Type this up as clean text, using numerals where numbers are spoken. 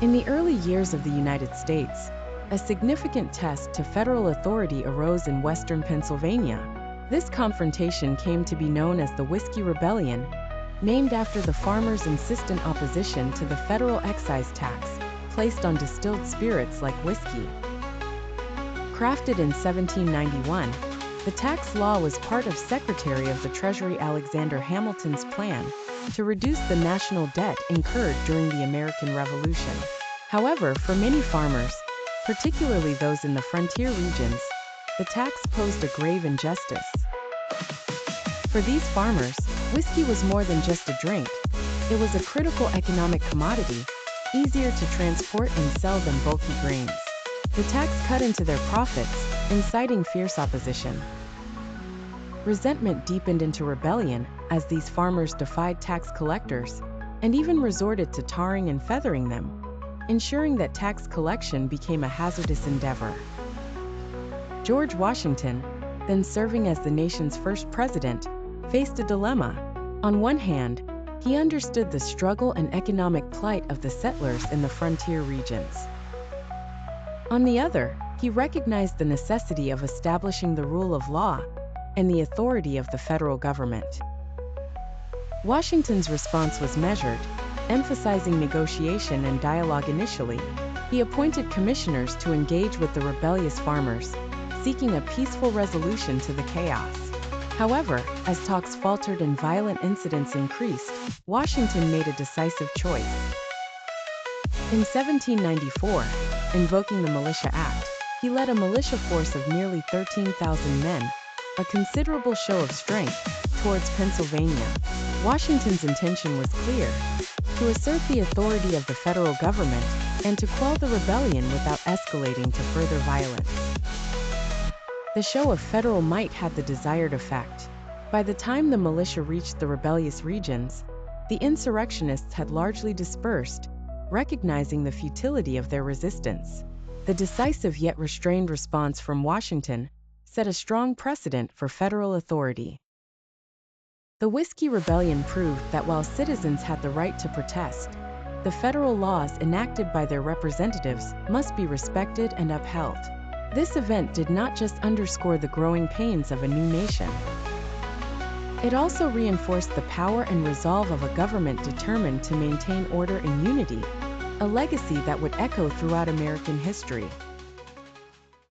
In the early years of the United States, a significant test to federal authority arose in western Pennsylvania. This confrontation came to be known as the Whiskey Rebellion, named after the farmers' insistent opposition to the federal excise tax placed on distilled spirits like whiskey. Crafted in 1791, the tax law was part of Secretary of the Treasury Alexander Hamilton's plan to reduce the national debt incurred during the American Revolution. However, for many farmers, particularly those in the frontier regions, the tax posed a grave injustice. For these farmers, whiskey was more than just a drink. It was a critical economic commodity, easier to transport and sell than bulky grains. The tax cut into their profits, inciting fierce opposition. Resentment deepened into rebellion as these farmers defied tax collectors and even resorted to tarring and feathering them, ensuring that tax collection became a hazardous endeavor. George Washington, then serving as the nation's first president, faced a dilemma. On one hand, he understood the struggle and economic plight of the settlers in the frontier regions. On the other, he recognized the necessity of establishing the rule of law and the authority of the federal government. Washington's response was measured, emphasizing negotiation and dialogue initially. He appointed commissioners to engage with the rebellious farmers, seeking a peaceful resolution to the chaos. However, as talks faltered and violent incidents increased, Washington made a decisive choice. In 1794, invoking the Militia Act, he led a militia force of nearly 13,000 men, a considerable show of strength, towards Pennsylvania. Washington's intention was clear: to assert the authority of the federal government and to quell the rebellion without escalating to further violence. The show of federal might had the desired effect. By the time the militia reached the rebellious regions, the insurrectionists had largely dispersed, recognizing the futility of their resistance. The decisive yet restrained response from Washington set a strong precedent for federal authority. The Whiskey Rebellion proved that while citizens had the right to protest, the federal laws enacted by their representatives must be respected and upheld. This event did not just underscore the growing pains of a new nation. It also reinforced the power and resolve of a government determined to maintain order and unity, a legacy that would echo throughout American history.